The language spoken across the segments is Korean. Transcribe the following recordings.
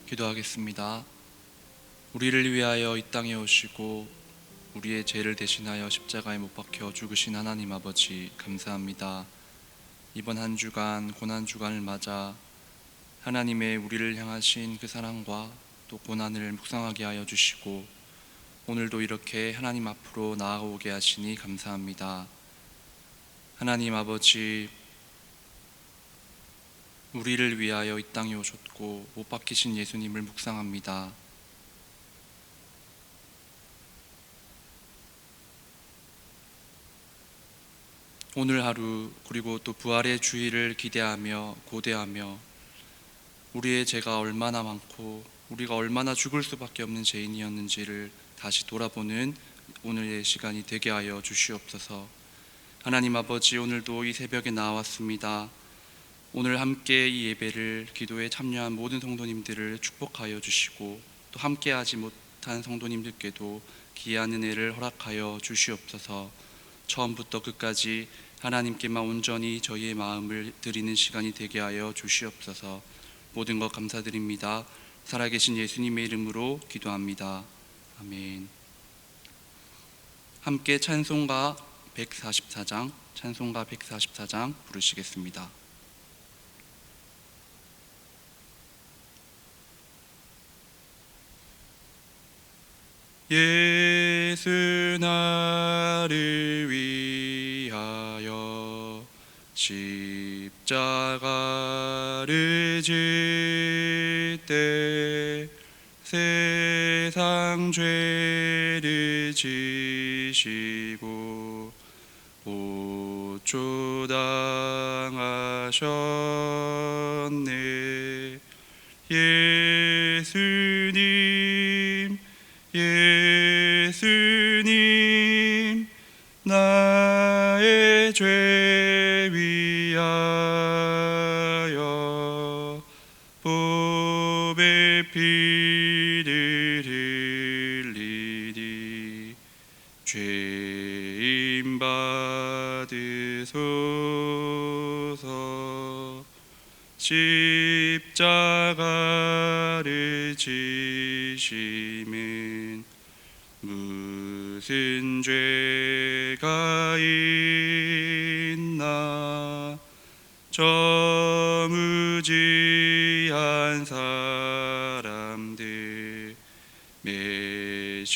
기도하겠습니다. 우리를 위하여 이 땅에 오시고 우리의 죄를 대신하여 십자가에 못 박혀 죽으신 하나님 아버지, 감사합니다. 이번 한 주간 고난 주간을 맞아 하나님의 우리를 향하신 그 사랑과 또 고난을 묵상하게 하여 주시고 오늘도 이렇게 하나님 앞으로 나아오게 하시니 감사합니다. 하나님 아버지, 우리를 위하여 이 땅에 오셨고 못 박히신 예수님을 묵상합니다. 오늘 하루 그리고 또 부활의 주일을 기대하며 고대하며 우리의 죄가 얼마나 많고 우리가 얼마나 죽을 수밖에 없는 죄인이었는지를 다시 돌아보는 오늘의 시간이 되게 하여 주시옵소서. 하나님 아버지, 오늘도 이 새벽에 나왔습니다. 오늘 함께 이 예배를 기도에 참여한 모든 성도님들을 축복하여 주시고 또 함께하지 못한 성도님들께도 귀한 은혜를 허락하여 주시옵소서. 처음부터 끝까지 하나님께만 온전히 저희의 마음을 드리는 시간이 되게 하여 주시옵소서. 모든 것 감사드립니다. 살아계신 예수님의 이름으로 기도합니다. 아멘. 함께 찬송가 144장 부르시겠습니다. 예수 나를 위하여 십자가를 질 때 세상 죄를 지시고 보초당하셨네. 예수님 나의 죄 위하여 보배 피를 흘리니 죄인 받으소서. 십자가를 지심은 무슨 죄가 있나. 저 무지한 사람들 메시아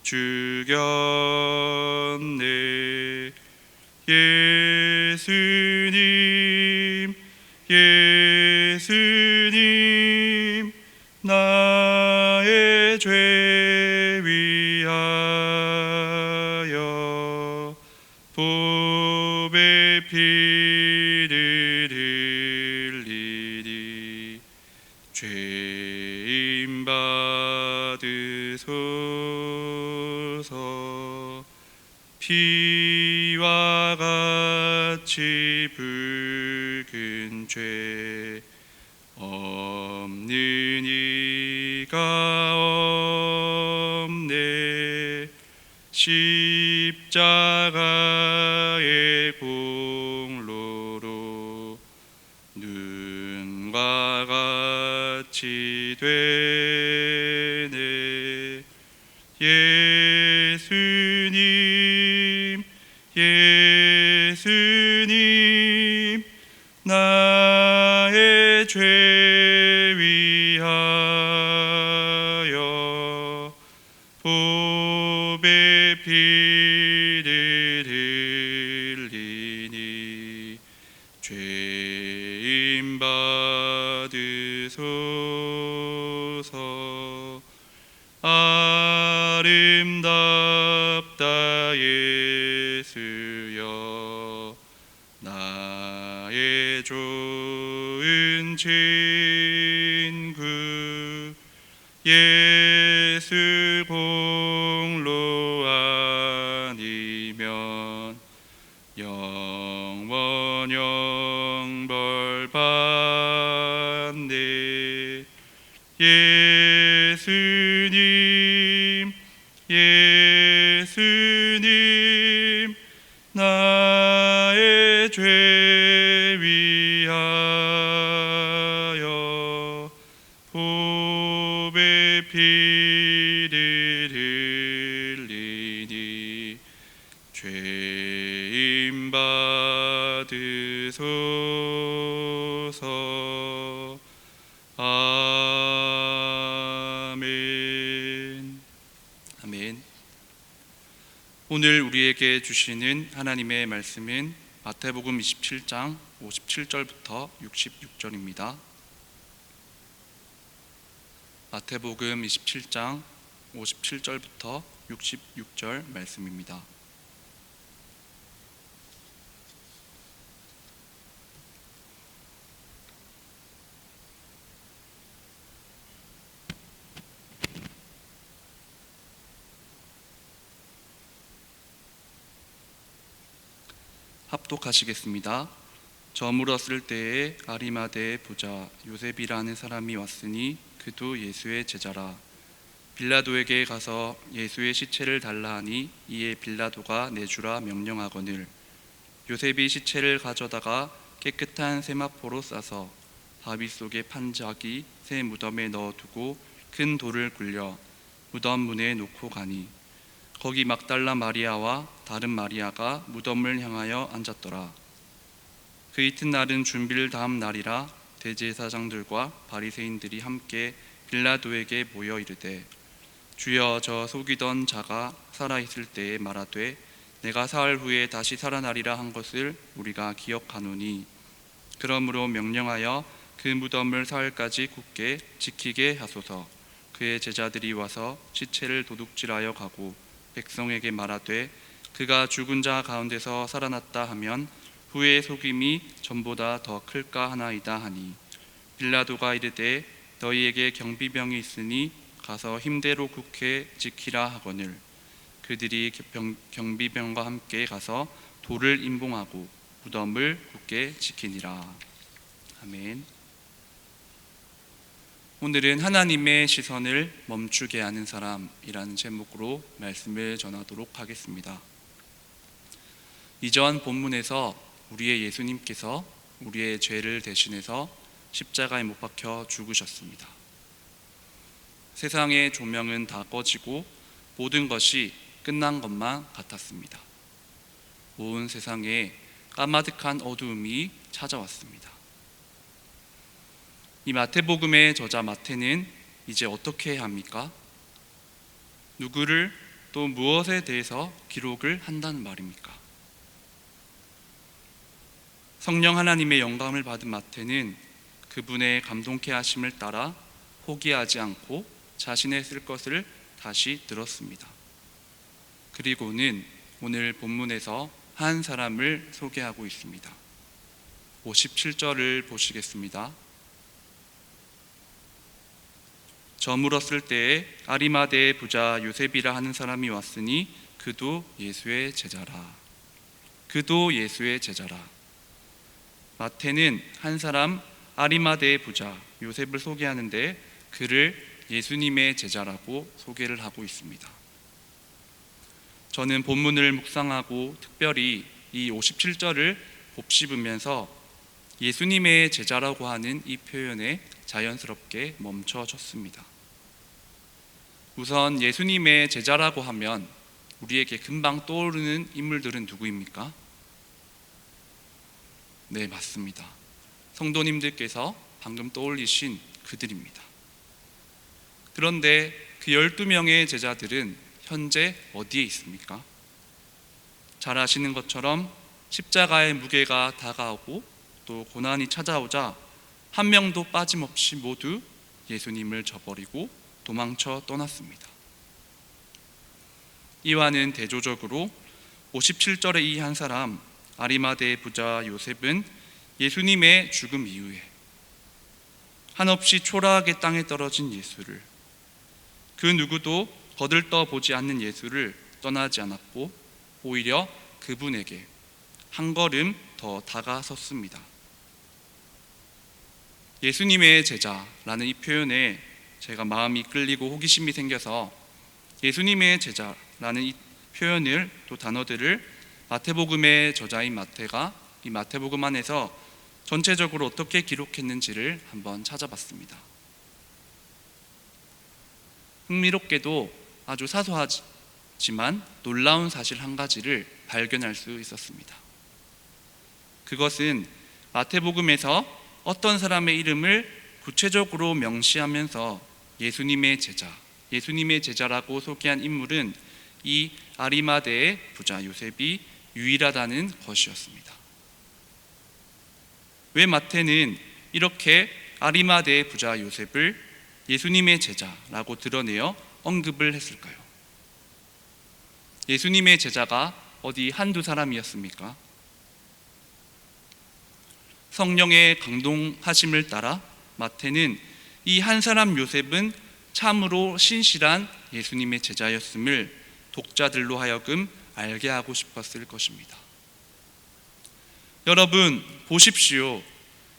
죽였네. 예수님 나의 죄 위하여 보배 피를 흘리니 죄인 받으소서. 피와 같이 붉은 죄 없는 이가 없네. 십자가의 공로로 눈과 같이 되네. 예수님 나의 죄 위하여 보배 피 아름답다 예수여 나의 좋은 친구 예수 공로 아니면 영원 영벌 받네 예수님 예수님 나의 죄 위하여 보배 피를 흘리니 죄임 받으소서. 아멘. 아멘. 오늘 우리에게 주시는 하나님의 말씀은 마태복음 27장 57절부터 66절입니다. 마태복음 27장 57절부터 66절 말씀입니다. 합독하시겠습니다. 저물었을 때에 아리마대의 부자 요셉이라는 사람이 왔으니 그도 예수의 제자라. 빌라도에게 가서 예수의 시체를 달라 하니 이에 빌라도가 내주라 명령하거늘 요셉이 시체를 가져다가 깨끗한 세마포로 싸서 바위 속에 판자기 새 무덤에 넣어두고 큰 돌을 굴려 무덤 문에 놓고 가니 거기 막달라 마리아와 다른 마리아가 무덤을 향하여 앉았더라. 그 이튿날은 준비를 다음 날이라 대제사장들과 바리새인들이 함께 빌라도에게 모여 이르되 주여 저 속이던 자가 살아있을 때에 말하되 내가 사흘 후에 다시 살아나리라 한 것을 우리가 기억하노니 그러므로 명령하여 그 무덤을 사흘까지 굳게 지키게 하소서. 그의 제자들이 와서 시체를 도둑질하여 가고 백성에게 말하되 그가 죽은 자 가운데서 살아났다 하면 후의 속임이 전보다 더 클까 하나이다 하니 빌라도가 이르되 너희에게 경비병이 있으니 가서 힘대로 굳게 지키라 하거늘 그들이 경비병과 함께 가서 돌을 임봉하고 무덤을 굳게 지키니라. 아멘. 오늘은 하나님의 시선을 멈추게 하는 사람이라는 제목으로 말씀을 전하도록 하겠습니다. 이전 본문에서 우리의 예수님께서 우리의 죄를 대신해서 십자가에 못 박혀 죽으셨습니다. 세상의 조명은 다 꺼지고 모든 것이 끝난 것만 같았습니다. 온 세상에 까마득한 어두움이 찾아왔습니다. 이 마태복음의 저자 마태는 이제 어떻게 해야 합니까? 누구를 또 무엇에 대해서 기록을 한다는 말입니까? 성령 하나님의 영감을 받은 마태는 그분의 감동케 하심을 따라 포기하지 않고 자신의 쓸 것을 다시 들었습니다. 그리고는 오늘 본문에서 한 사람을 소개하고 있습니다. 57절을 보시겠습니다. 저물었을 때에 아리마대의 부자 요셉이라 하는 사람이 왔으니 그도 예수의 제자라. 그도 예수의 제자라. 마태는 한 사람 아리마대의 부자 요셉을 소개하는데 그를 예수님의 제자라고 소개를 하고 있습니다. 저는 본문을 묵상하고 특별히 이 57절을 곱씹으면서 예수님의 제자라고 하는 이 표현에 자연스럽게 멈춰졌습니다. 우선 예수님의 제자라고 하면 우리에게 금방 떠오르는 인물들은 누구입니까? 네, 맞습니다. 성도님들께서 방금 떠올리신 그들입니다. 그런데 그 12명의 제자들은 현재 어디에 있습니까? 잘 아시는 것처럼 십자가의 무게가 다가오고 또 고난이 찾아오자 한 명도 빠짐없이 모두 예수님을 저버리고 도망쳐 떠났습니다. 이와는 대조적으로 57절의 이 한 사람 아리마대의 부자 요셉은 예수님의 죽음 이후에 한없이 초라하게 땅에 떨어진 예수를, 그 누구도 거들떠 보지 않는 예수를 떠나지 않았고 오히려 그분에게 한 걸음 더 다가섰습니다. 예수님의 제자라는 이 표현에 제가 마음이 끌리고 호기심이 생겨서 예수님의 제자라는 이 표현을, 또 단어들을 마태복음의 저자인 마태가 이 마태복음 안에서 전체적으로 어떻게 기록했는지를 한번 찾아봤습니다. 흥미롭게도 아주 사소하지만 놀라운 사실 한 가지를 발견할 수 있었습니다. 그것은 마태복음에서 어떤 사람의 이름을 구체적으로 명시하면서 예수님의 제자라고 소개한 인물은 이 아리마대의 부자 요셉이 유일하다는 것이었습니다. 왜 마태는 이렇게 아리마대의 부자 요셉을 예수님의 제자라고 드러내어 언급을 했을까요? 예수님의 제자가 어디 한두 사람이었습니까? 성령의 강동하심을 따라 마태는 이 한 사람 요셉은 참으로 신실한 예수님의 제자였음을 독자들로 하여금 알게 하고 싶었을 것입니다. 여러분 보십시오.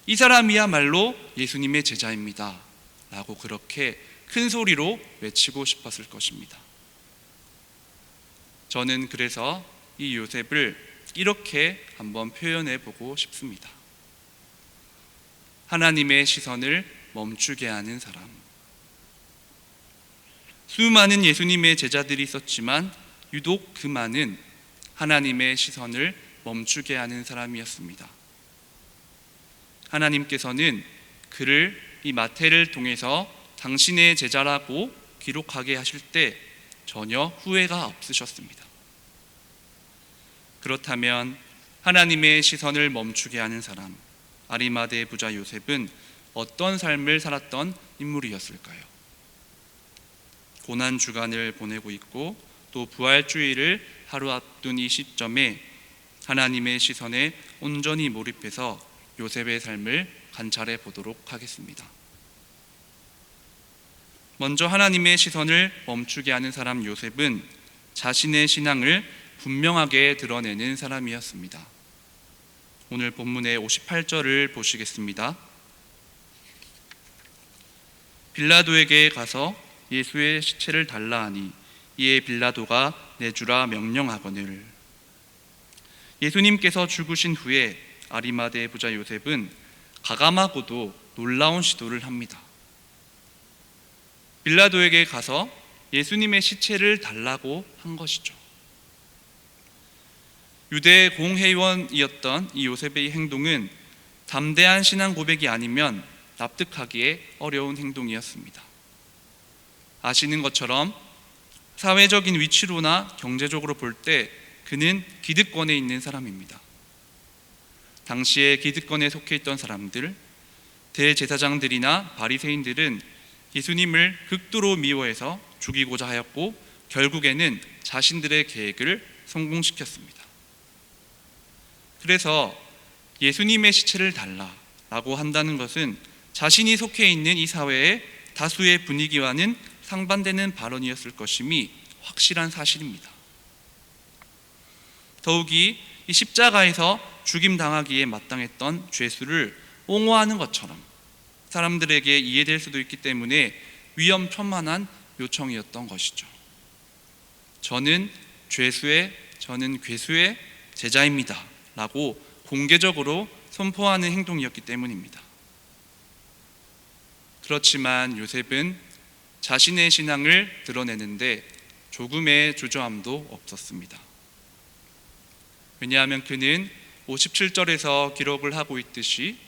이 사람이야말로 예수님의 제자입니다 라고 그렇게 큰 소리로 외치고 싶었을 것입니다. 저는 그래서 이 요셉을 이렇게 한번 표현해 보고 싶습니다. 하나님의 시선을 멈추게 하는 사람. 수많은 예수님의 제자들이 있었지만 유독 그만은 하나님의 시선을 멈추게 하는 사람이었습니다. 하나님께서는 그를 이 마태를 통해서 당신의 제자라고 기록하게 하실 때 전혀 후회가 없으셨습니다. 그렇다면 하나님의 시선을 멈추게 하는 사람, 아리마대 부자 요셉은 어떤 삶을 살았던 인물이었을까요? 고난 주간을 보내고 있고 또 부활주의를 하루 앞둔 이 시점에 하나님의 시선에 온전히 몰입해서 요셉의 삶을 관찰해 보도록 하겠습니다. 먼저 하나님의 시선을 멈추게 하는 사람 요셉은 자신의 신앙을 분명하게 드러내는 사람이었습니다. 오늘 본문의 58절을 보시겠습니다. 빌라도에게 가서 예수의 시체를 달라 하니 이에 빌라도가 내주라 명령하거늘. 예수님께서 죽으신 후에 아리마대 부자 요셉은 가감하고도 놀라운 시도를 합니다. 빌라도에게 가서 예수님의 시체를 달라고 한 것이죠. 유대 공회의원이었던 이 요셉의 행동은 담대한 신앙 고백이 아니면 납득하기에 어려운 행동이었습니다. 아시는 것처럼 사회적인 위치로나 경제적으로 볼 때 그는 기득권에 있는 사람입니다. 당시에 기득권에 속해 있던 사람들, 대제사장들이나 바리새인들은 예수님을 극도로 미워해서 죽이고자 하였고 결국에는 자신들의 계획을 성공시켰습니다. 그래서 예수님의 시체를 달라라고 한다는 것은 자신이 속해 있는 이 사회의 다수의 분위기와는 상반되는 발언이었을 것임이 확실한 사실입니다. 더욱이 이 십자가에서 죽임당하기에 마땅했던 죄수를 옹호하는 것처럼 사람들에게 이해될 수도 있기 때문에 위험천만한 요청이었던 것이죠. 저는 괴수의 제자입니다 라고 공개적으로 선포하는 행동이었기 때문입니다. 그렇지만 요셉은 자신의 신앙을 드러내는데 조금의 주저함도 없었습니다. 왜냐하면 그는 57절에서 기록을 하고 있듯이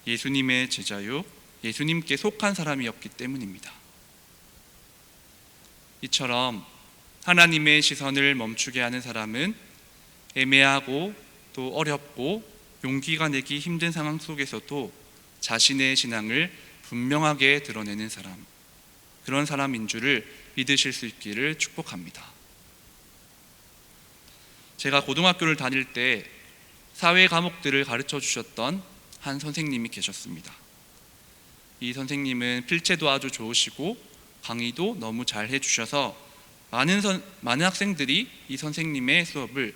예수님의 제자요 예수님께 속한 사람이었기 때문입니다. 이처럼 하나님의 시선을 멈추게 하는 사람은 애매하고 또 어렵고 용기가 내기 힘든 상황 속에서도 자신의 신앙을 분명하게 드러내는 사람, 그런 사람인 줄을 믿으실 수 있기를 축복합니다. 제가 고등학교를 다닐 때 사회 과목들을 가르쳐 주셨던 한 선생님이 계셨습니다. 이 선생님은 필체도 아주 좋으시고 강의도 너무 잘 해주셔서 많은 학생들이 이 선생님의 수업을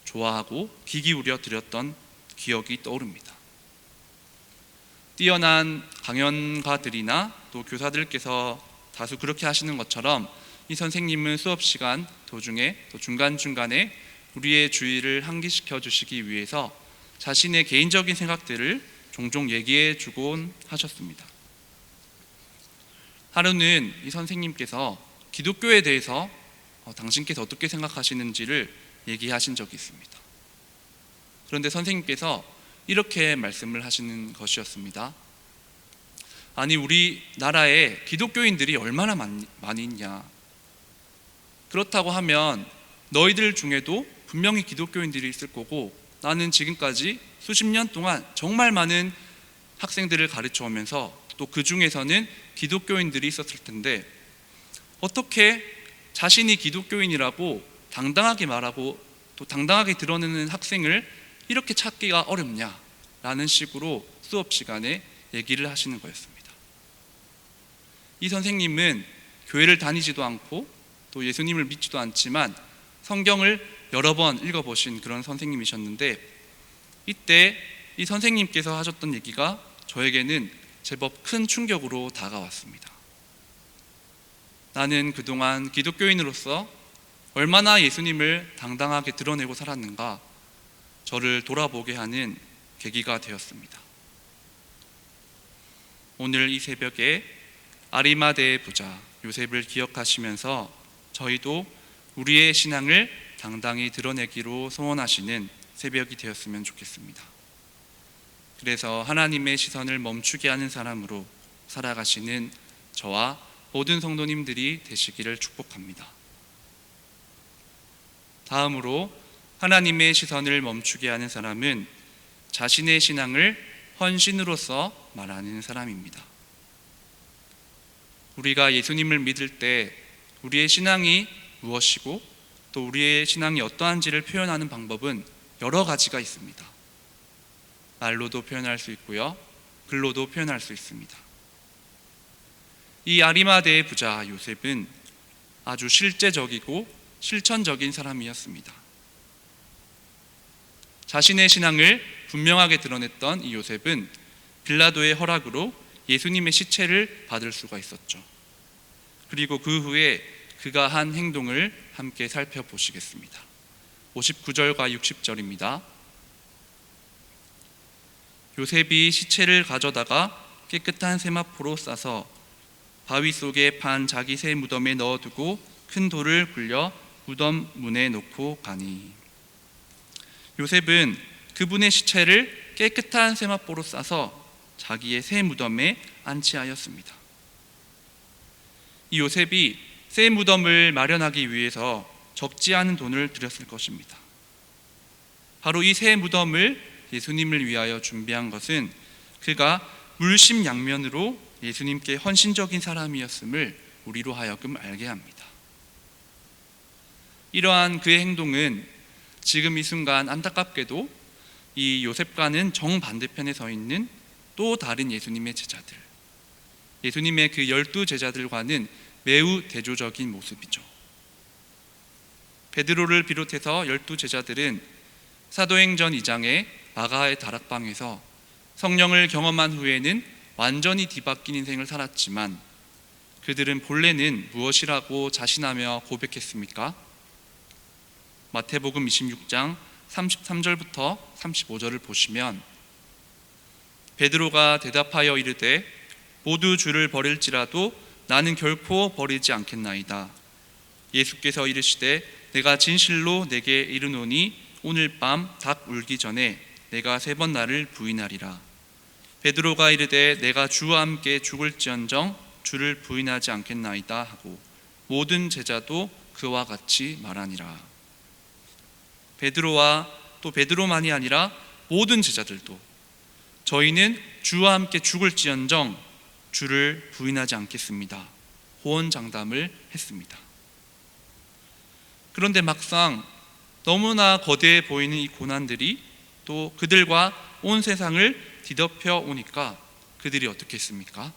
좋아하고 귀 기울여 들었던 기억이 떠오릅니다. 뛰어난 강연가들이나 또 교사들께서 다수 그렇게 하시는 것처럼 이 선생님은 수업 시간 도중에 또 중간중간에 우리의 주의를 환기시켜 주시기 위해서 자신의 개인적인 생각들을 종종 얘기해 주곤 하셨습니다. 하루는 이 선생님께서 기독교에 대해서 당신께서 어떻게 생각하시는지를 얘기하신 적이 있습니다. 그런데 선생님께서 이렇게 말씀을 하시는 것이었습니다. 아니, 우리나라에 기독교인들이 얼마나 많이 있냐. 그렇다고 하면 너희들 중에도 분명히 기독교인들이 있을 거고, 나는 지금까지 수십 년 동안 정말 많은 학생들을 가르쳐 오면서 또 그 중에서는 기독교인들이 있었을 텐데 어떻게 자신이 기독교인이라고 당당하게 말하고 또 당당하게 드러내는 학생을 이렇게 찾기가 어렵냐라는 식으로 수업 시간에 얘기를 하시는 거였습니다. 이 선생님은 교회를 다니지도 않고 또 예수님을 믿지도 않지만 성경을 여러 번 읽어보신 그런 선생님이셨는데, 이때 이 선생님께서 하셨던 얘기가 저에게는 제법 큰 충격으로 다가왔습니다. 나는 그동안 기독교인으로서 얼마나 예수님을 당당하게 드러내고 살았는가, 저를 돌아보게 하는 계기가 되었습니다. 오늘 이 새벽에 아리마대의 부자 요셉을 기억하시면서 저희도 우리의 신앙을 당당히 드러내기로 소원하시는 새벽이 되었으면 좋겠습니다. 그래서 하나님의 시선을 멈추게 하는 사람으로 살아가시는 저와 모든 성도님들이 되시기를 축복합니다. 다음으로 하나님의 시선을 멈추게 하는 사람은 자신의 신앙을 헌신으로서 말하는 사람입니다. 우리가 예수님을 믿을 때 우리의 신앙이 무엇이고 또 우리의 신앙이 어떠한지를 표현하는 방법은 여러 가지가 있습니다. 말로도 표현할 수 있고요, 글로도 표현할 수 있습니다. 이 아리마대의 부자 요셉은 아주 실제적이고 실천적인 사람이었습니다. 자신의 신앙을 분명하게 드러냈던 이 요셉은 빌라도의 허락으로 예수님의 시체를 받을 수가 있었죠. 그리고 그 후에 그가 한 행동을 함께 살펴보시겠습니다. 59절과 60절입니다. 요셉이 시체를 가져다가 깨끗한 세마포로 싸서 바위 속에 판 자기 새 무덤에 넣어두고 큰 돌을 굴려 무덤 문에 놓고 가니, 요셉은 그분의 시체를 깨끗한 세마포로 싸서 자기의 새 무덤에 안치하였습니다. 이 요셉이 새 무덤을 마련하기 위해서 적지 않은 돈을 들였을 것입니다. 바로 이 새 무덤을 예수님을 위하여 준비한 것은 그가 물심양면으로 예수님께 헌신적인 사람이었음을 우리로 하여금 알게 합니다. 이러한 그의 행동은 지금 이 순간 안타깝게도 이 요셉과는 정반대편에 서 있는 또 다른 예수님의 제자들, 예수님의 그 12제자들과는 매우 대조적인 모습이죠. 베드로를 비롯해서 12제자들은 사도행전 2장의 마가의 다락방에서 성령을 경험한 후에는 완전히 뒤바뀐 인생을 살았지만 그들은 본래는 무엇이라고 자신하며 고백했습니까? 마태복음 26장 33절부터 35절을 보시면 베드로가 대답하여 이르되 모두 주를 버릴지라도 나는 결코 버리지 않겠나이다. 예수께서 이르시되 내가 진실로 내게 이르노니 오늘 밤 닭 울기 전에 내가 3번 나를 부인하리라. 베드로가 이르되 내가 주와 함께 죽을지언정 주를 부인하지 않겠나이다 하고 모든 제자도 그와 같이 말하니라. 베드로와 또 베드로만이 아니라 모든 제자들도 저희는 주와 함께 죽을지언정 주를 부인하지 않겠습니다. 호언장담을 했습니다. 그런데 막상 너무나 거대해 보이는 이 고난들이 또 그들과 온 세상을 뒤덮여 오니까 그들이 어떻게 했습니까?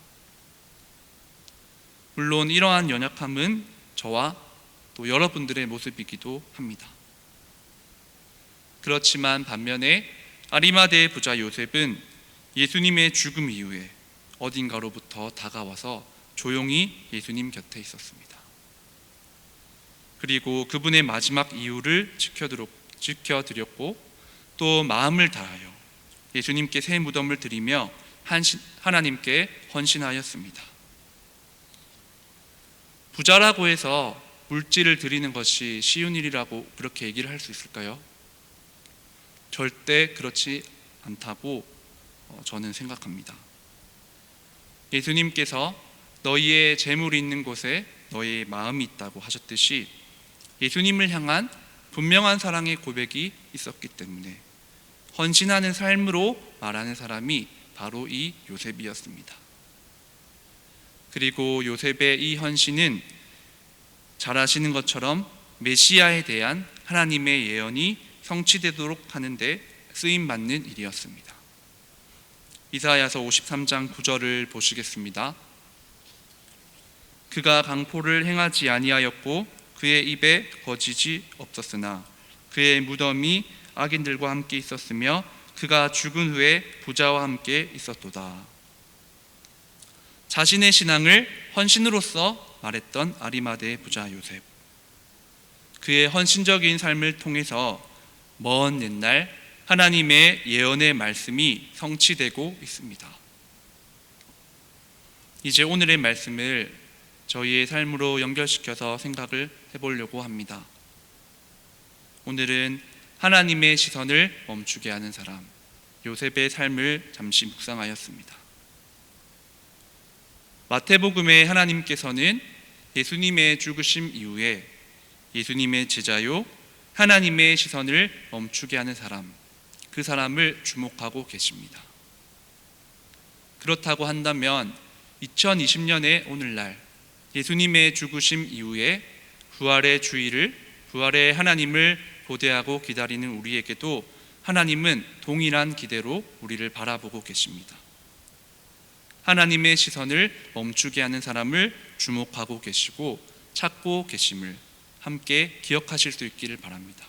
물론 이러한 연약함은 저와 또 여러분들의 모습이기도 합니다. 그렇지만 반면에 아리마대의 부자 요셉은 예수님의 죽음 이후에 어딘가로부터 다가와서 조용히 예수님 곁에 있었습니다. 그리고 그분의 마지막 이유를 지켜드렸고 또 마음을 다하여 예수님께 새 무덤을 드리며 하나님께 헌신하였습니다. 부자라고 해서 물질을 드리는 것이 쉬운 일이라고 그렇게 얘기를 할 수 있을까요? 절대 그렇지 않다고 저는 생각합니다. 예수님께서 너희의 재물이 있는 곳에 너희의 마음이 있다고 하셨듯이 예수님을 향한 분명한 사랑의 고백이 있었기 때문에 헌신하는 삶으로 말하는 사람이 바로 이 요셉이었습니다. 그리고 요셉의 이 헌신은 잘 아시는 것처럼 메시아에 대한 하나님의 예언이 성취되도록 하는데 쓰임받는 일이었습니다. 이사야서 53장 9절을 보시겠습니다. 그가 강포를 행하지 아니하였고 그의 입에 거짓이 없었으나 그의 무덤이 악인들과 함께 있었으며 그가 죽은 후에 부자와 함께 있었도다. 자신의 신앙을 헌신으로써 말했던 아리마대의 부자 요셉, 그의 헌신적인 삶을 통해서 먼 옛날 하나님의 예언의 말씀이 성취되고 있습니다. 이제 오늘의 말씀을 저희의 삶으로 연결시켜서 생각을 해보려고 합니다. 오늘은 하나님의 시선을 멈추게 하는 사람, 요셉의 삶을 잠시 묵상하였습니다. 마태복음의 하나님께서는 예수님의 죽으심 이후에 예수님의 제자요 하나님의 시선을 멈추게 하는 사람, 그 사람을 주목하고 계십니다. 그렇다고 한다면 2020년의 오늘날 예수님의 죽으심 이후에 부활의 주일을, 부활의 하나님을 고대하고 기다리는 우리에게도 하나님은 동일한 기대로 우리를 바라보고 계십니다. 하나님의 시선을 멈추게 하는 사람을 주목하고 계시고 찾고 계심을 함께 기억하실 수 있기를 바랍니다.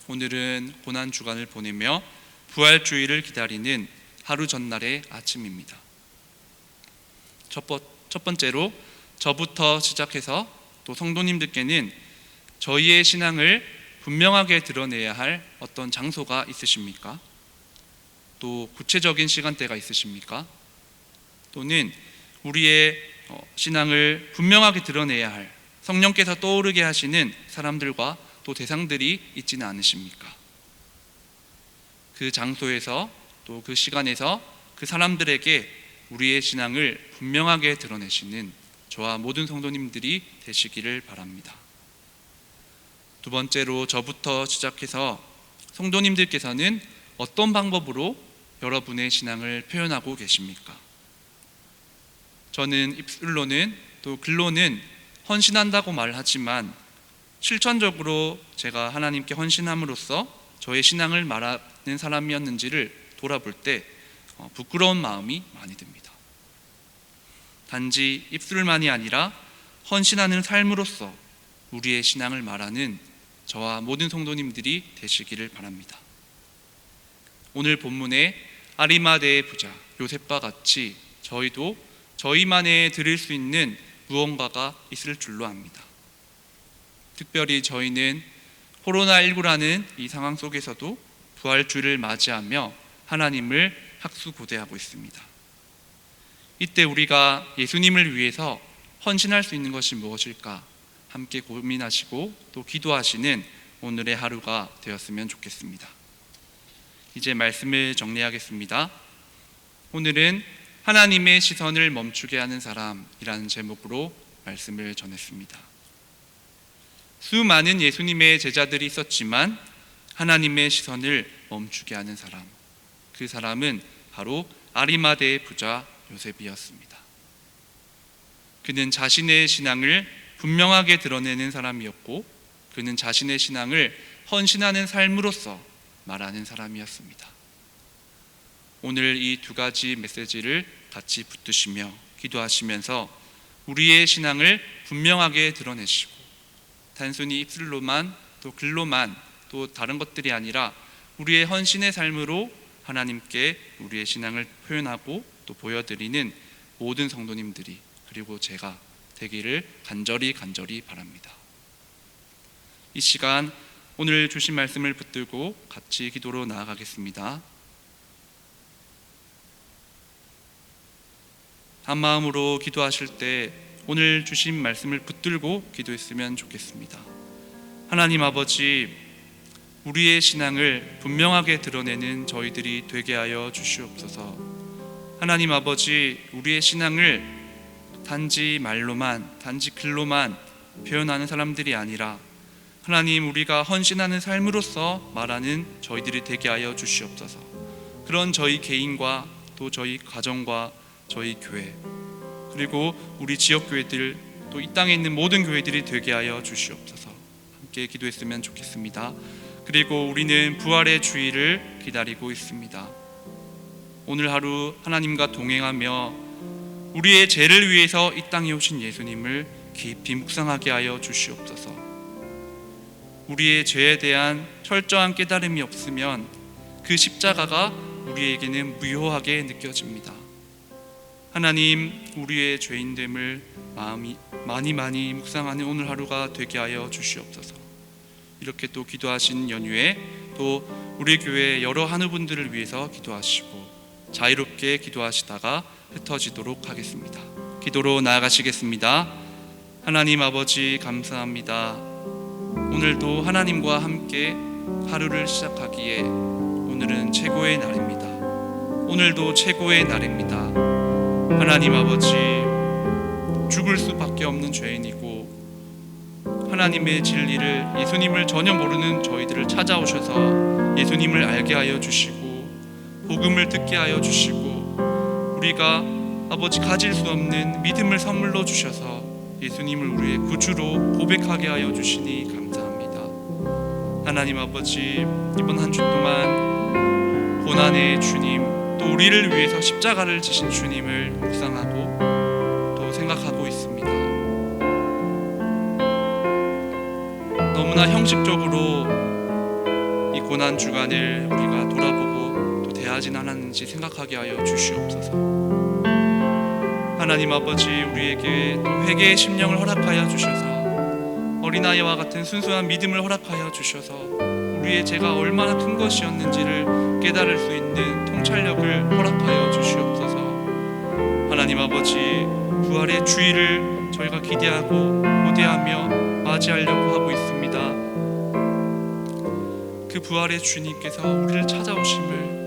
오늘은 고난주간을 보내며 부활주일을 기다리는 하루 전날의 아침입니다. 첫 번째로 저부터 시작해서 또 성도님들께는 저희의 신앙을 분명하게 드러내야 할 어떤 장소가 있으십니까? 또 구체적인 시간대가 있으십니까? 또는 우리의 신앙을 분명하게 드러내야 할 성령께서 떠오르게 하시는 사람들과 또 대상들이 있지는 않으십니까? 그 장소에서 또 그 시간에서 그 사람들에게 우리의 신앙을 분명하게 드러내시는 저와 모든 성도님들이 되시기를 바랍니다. 두 번째로 저부터 시작해서 성도님들께서는 어떤 방법으로 여러분의 신앙을 표현하고 계십니까? 저는 입술로는 또 글로는 헌신한다고 말하지만 실천적으로 제가 하나님께 헌신함으로써 저의 신앙을 말하는 사람이었는지를 돌아볼 때 부끄러운 마음이 많이 듭니다. 단지 입술만이 아니라 헌신하는 삶으로써 우리의 신앙을 말하는 저와 모든 성도님들이 되시기를 바랍니다. 오늘 본문에 아리마대의 부자 요셉과 같이 저희도 저희만의 드릴 수 있는 무언가가 있을 줄로 압니다. 특별히 저희는 코로나19라는 이 상황 속에서도 부활주를 맞이하며 하나님을 학수고대하고 있습니다. 이때 우리가 예수님을 위해서 헌신할 수 있는 것이 무엇일까 함께 고민하시고 또 기도하시는 오늘의 하루가 되었으면 좋겠습니다. 이제 말씀을 정리하겠습니다. 오늘은 하나님의 시선을 멈추게 하는 사람이라는 제목으로 말씀을 전했습니다. 수많은 예수님의 제자들이 있었지만 하나님의 시선을 멈추게 하는 사람, 그 사람은 바로 아리마대의 부자 요셉이었습니다. 그는 자신의 신앙을 분명하게 드러내는 사람이었고 그는 자신의 신앙을 헌신하는 삶으로서 말하는 사람이었습니다. 오늘 이 두 가지 메시지를 같이 붙드시며 기도하시면서 우리의 신앙을 분명하게 드러내시고 단순히 입술로만 또 글로만 또 다른 것들이 아니라 우리의 헌신의 삶으로 하나님께 우리의 신앙을 표현하고 또 보여드리는 모든 성도님들이 그리고 제가 되기를 간절히 바랍니다. 이 시간 오늘 주신 말씀을 붙들고 같이 기도로 나아가겠습니다. 한 마음으로 기도하실 때 오늘 주신 말씀을 붙들고 기도했으면 좋겠습니다. 하나님 아버지, 우리의 신앙을 분명하게 드러내는 저희들이 되게 하여 주시옵소서. 하나님 아버지, 우리의 신앙을 단지 말로만, 단지 글로만 표현하는 사람들이 아니라 하나님, 우리가 헌신하는 삶으로서 말하는 저희들이 되게 하여 주시옵소서. 그런 저희 개인과 또 저희 가정과 저희 교회 그리고 우리 지역교회들 또 이 땅에 있는 모든 교회들이 되게 하여 주시옵소서. 함께 기도했으면 좋겠습니다. 그리고 우리는 부활의 주일을 기다리고 있습니다. 오늘 하루 하나님과 동행하며 우리의 죄를 위해서 이 땅에 오신 예수님을 깊이 묵상하게 하여 주시옵소서. 우리의 죄에 대한 철저한 깨달음이 없으면 그 십자가가 우리에게는 무효하게 느껴집니다. 하나님, 우리의 죄인됨을 많이 묵상하는 오늘 하루가 되게 하여 주시옵소서. 이렇게 또 기도하신 연휴에 또 우리 교회 여러 한우분들을 위해서 기도하시고 자유롭게 기도하시다가 흩어지도록 하겠습니다. 기도로 나아가시겠습니다. 하나님 아버지, 감사합니다. 오늘도 하나님과 함께 하루를 시작하기에 오늘은 최고의 날입니다. 오늘도 최고의 날입니다. 하나님 아버지, 죽을 수밖에 없는 죄인이고 하나님의 진리를, 예수님을 전혀 모르는 저희들을 찾아오셔서 예수님을 알게 하여 주시고 복음을 듣게 하여 주시고 우리가 아버지 가질 수 없는 믿음을 선물로 주셔서 예수님을 우리의 구주로 고백하게 하여 주시니 감사합니다. 하나님 아버지, 이번 한 주 동안 고난의 주님, 또 우리를 위해서 십자가를 지신 주님을 묵상하고 또 생각하고 있습니다. 너무나 형식적으로 이 고난 주간을 우리가 돌아보고 또 대하진 않았는지 생각하게 하여 주시옵소서. 하나님 아버지, 우리에게 또 회개의 심령을 허락하여 주셔서 어린아이와 같은 순수한 믿음을 허락하여 주셔서 우리의 죄가 얼마나 큰 것이었는지를 깨달을 수 있는 통찰력을 허락하여 주시옵소서. 하나님 아버지, 부활의 주일을 저희가 기대하고 고대하며 맞이하려고 하고 있습니다. 그 부활의 주님께서 우리를 찾아오심을